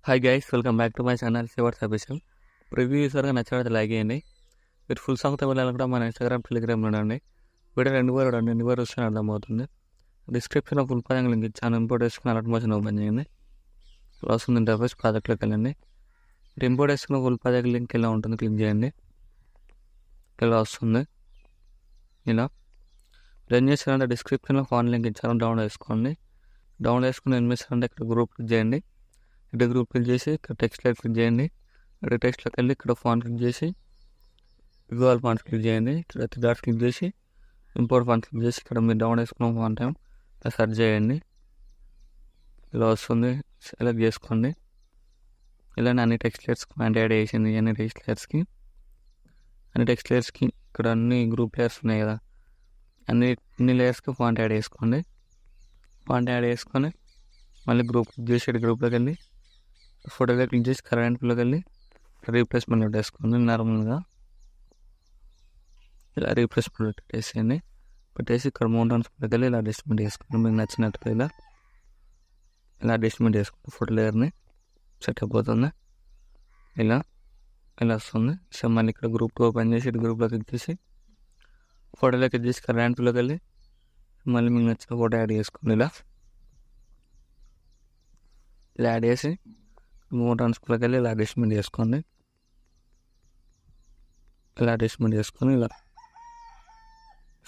Hi guys, welcome back to my channel శివర్స్ Abhishek. Preview యూసర్గా నచ్చినట్టు లైక్ చేయండి. మీరు ఫుల్ సాంగ్తో వెళ్ళాలని కూడా మన ఇన్స్టాగ్రామ్, టెలిగ్రామ్లో ఉండండి. వీడియో రెండు వారు వస్తే అర్థమవుతుంది. డిస్క్రిప్షన్లో ఫుల్ పదంగా లింక్ ఇచ్చాను. ఇంపోర్ట్ వేసుకుని అలర్ట్ మోషన్ ఓపెన్ చేయండి. వస్తుంది ఇంటర్ఫేస్. ప్రాజెక్ట్లోకి వెళ్ళండి. ఇంపోర్ట్ వేసుకున్న ఫుల్ ప్రాజెక్ట్ లింక్ ఇలా ఉంటుంది, క్లిక్ చేయండి. ఇలా వస్తుంది. ఇలా రన్ చేసారంటే డిస్క్రిప్షన్లో ఫాన్ లింక్ ఇచ్చాను, డౌన్లోడ్ చేసుకోండి. డౌన్లోడ్ చేసుకుని ఏం చేస్తారంటే ఇక్కడ గ్రూప్ క్లిక్ చేయండి. ఇక్కడ గ్రూప్ క్లిక్ చేసి ఇక్కడ టెక్స్ట్లో క్లిక్ చేయండి. ఇక్కడ టెక్స్ట్లోకి వెళ్ళి ఇక్కడ ఫాంట్ క్లిక్ చేసి గూగుల్ ఫాంట్ క్లిక్ చేయండి. ఇక్కడ డాట్ క్లిక్ చేసి ఇంపోర్ట్ ఫాంట్ క్లిక్ చేసి ఇక్కడ మీరు డౌన్ చేసుకున్న ఫాంట్ టైం సెర్చ్ చేయండి. ఇలా వస్తుంది, సెలెక్ట్ చేసుకోండి. ఇలానే అన్ని టెక్స్ట్ లేయర్స్కి ఫాంట్ యాడ్ చేసింది. అన్ని టెక్స్ట్ లేయర్స్కి ఇక్కడ అన్ని గ్రూప్ లేయర్స్ ఉన్నాయి కదా, అన్ని లేయర్స్కి ఫాంట్ యాడ్ చేసుకోండి. ఫాంట్ యాడ్ చేసుకొని మళ్ళీ గ్రూప్ క్లిక్ చేసి గ్రూప్లోకి వెళ్ళి ఫోటోలో క్లిక్ చేసి కరెంట్లోకి వెళ్ళి రీప్లేస్మెంట్ పెట్టేసుకోండి. నార్మల్గా ఇలా రీప్లేస్మెంట్ పెట్టేసేయండి. పెట్టేసి ఇక్కడ మౌంటైన్స్లోకి వెళ్ళి ఇలా అడ్జస్ట్మెంట్ చేసుకోండి. మీకు నచ్చినట్టుగా ఇలా అడ్జస్ట్మెంట్ చేసుకోండి. ఫోటో లేయర్ని సెట్ అయిపోతుంది. ఇలా వస్తుంది. సో మళ్ళీ ఇక్కడ గ్రూప్ ఓపెన్ చేసి గ్రూప్లో క్లిక్ చేసి ఫోటోలో క్లిక్ చేసి కరెంట్లోకి వెళ్ళి మళ్ళీ మీకు నచ్చిన ఫోటో యాడ్ చేసుకోండి. ఇలా యాడ్ చేసి మౌంటైన్స్లోకి వెళ్ళి ఇలా అడ్జస్ట్మెంట్ చేసుకోండి. ఇలా అడ్జస్ట్మెంట్ చేసుకొని ఇలా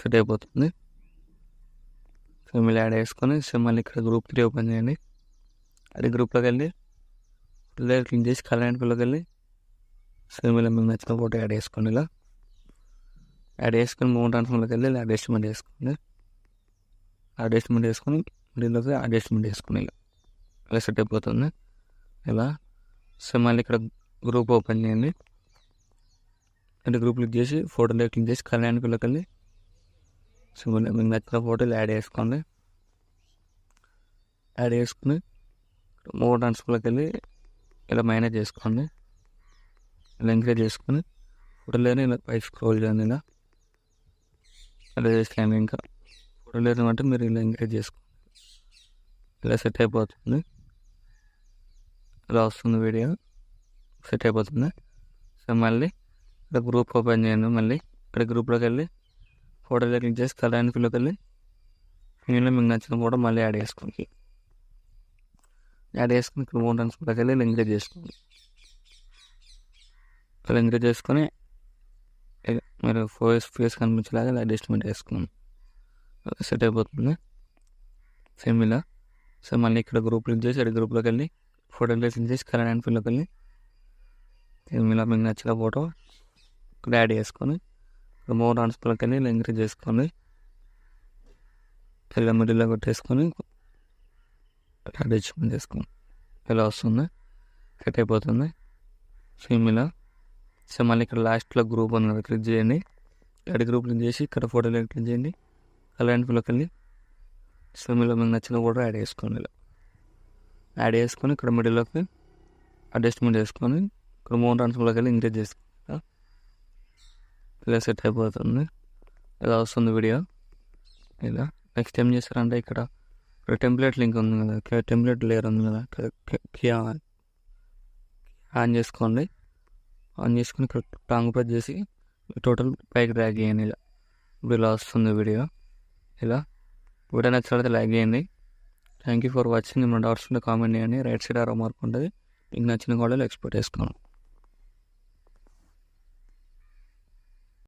సెట్ అయిపోతుంది. సో మళ్ళీ యాడ్ చేసుకొని సో మళ్ళీ ఇక్కడ గ్రూప్ 3 ఓపెన్ చేయండి. అది గ్రూప్లోకి వెళ్ళి క్లిక్ చేసి కరెంట్లోకి వెళ్ళి సో మళ్ళీ మీకు నచ్చిన ఫోటో యాడ్ చేసుకోండి. ఇలా యాడ్ చేసుకొని మౌంటైన్స్లోకి వెళ్ళి ఇలా అడ్జస్ట్మెంట్ చేసుకోండి. అడ్జస్ట్మెంట్ చేసుకొని దీనిలోకి అడ్జస్ట్మెంట్ చేసుకుని ఇలా సెట్ అయిపోతుంది. ఇలా సో మళ్ళీ ఇక్కడ గ్రూప్ ఓపెన్ చేయండి. అంటే గ్రూప్ క్లిక్ చేసి ఫోటోలో క్లిక్ చేసి కళ్యాణ్లోకి వెళ్ళి సో మళ్ళీ మీకు నచ్చిన ఫోటోలు యాడ్ చేసుకోండి. యాడ్ చేసుకుని మౌంటైన్స్లోకి వెళ్ళి ఇలా మైనస్ చేసుకోండి. ఇలా ఎంకరేజ్ చేసుకొని ఫోటోలోనే ఇలా పైకి స్క్రోల్ చేయండి. ఇలా చేసుకోండి. ఇంకా ఫోటో లేదు అంటే మీరు ఇలా ఎంకరేజ్ చేసుకోండి. ఇలా సెట్ అయిపోతుంది. ఇలా వస్తుంది, వీడియో సెట్ అయిపోతుంది. సో మళ్ళీ ఇక్కడ గ్రూప్ ఓపెన్ చేయండి. మళ్ళీ ఇక్కడ గ్రూప్లోకి వెళ్ళి ఫోటోలో క్లిక్ చేసి కలర్లోకి వెళ్ళి దీనిలో మీకు నచ్చిన ఫోటో మళ్ళీ యాడ్ చేసుకోండి. యాడ్ చేసుకుని ఇక్కడ మౌంటైన్స్లోకి వెళ్ళి ఎంకరేజ్ చేసుకోండి. ఇలా ఎంకరేజ్ చేసుకొని మీరు ఫేస్ కనిపించేలాగా ఇలా అడ్జస్ట్మెంట్ చేసుకోండి. సెట్ అయిపోతుంది. సేమ్ ఇలా. సో మళ్ళీ ఇక్కడ గ్రూప్ క్లిక్ చేసి అది గ్రూప్లోకి వెళ్ళి ఫోటోలో క్లిక్ చేసి కలర్ అండ్ ఫీల్డ్లోకి వెళ్ళి ఇలా మీకు నచ్చిన ఫోటో ఇక్కడ యాడ్ చేసుకొని ఇక్కడ మౌంటైన్స్లోకి వెళ్ళి ఇలా ఎంకరేజ్ చేసుకోండి. ఇలా మిడిల్లో కొట్టేసుకొని అడ్జస్ట్మెంట్ చేసుకోండి. ఇలా వస్తుంది, సెట్ అయిపోతుంది. సేమ్ ఇలా. సో మళ్ళీ ఇక్కడ లాస్ట్లో గ్రూప్ ఉంది, క్లిక్ చేయండి. ఇక్కడ గ్రూప్ క్లిక్ చేసి ఇక్కడ ఫోటోలో క్లిక్ చేయండి. కలర్ అండ్ ఫీల్డ్లోకి వెళ్ళి సో మీలో మీకు నచ్చిన ఫోటో యాడ్ చేసుకోండి. ఇలా యాడ్ చేసుకొని ఇక్కడ మిడిల్లోకి అడ్జస్ట్మెంట్ చేసుకొని ఇక్కడ మౌంటైన్స్లోకి వెళ్ళి ఎంకరేజ్ చేసుకోండి. ఇలా సెట్ అయిపోతుంది. ఇలా వస్తుంది వీడియో. ఇలా నెక్స్ట్ ఏం చేస్తారంటే ఇక్కడ టెంప్లెట్ లింక్ ఉంది కదా, టెంప్లెట్ లేయర్ ఉంది కదా, ఆన్ చేసుకోండి. ఆన్ చేసుకుని ఇక్కడ టాంగ్ ప్రెస్ చేసి టోటల్ పైకి డ్రాగ్ చేయండి. ఇలా వస్తుంది వీడియో. ఇలా వీడియో నచ్చినట్లయితే లైక్ చేయండి. Thank you for watching. ఏమైనా డౌట్స్ ఉంటే కామెంట్ చేయండి. రైట్ సైడ్ ఆరో మార్క్ ఉంటుంది, మీకు నచ్చిన కూడా ఎక్స్పోర్ట్ చేసుకోండి.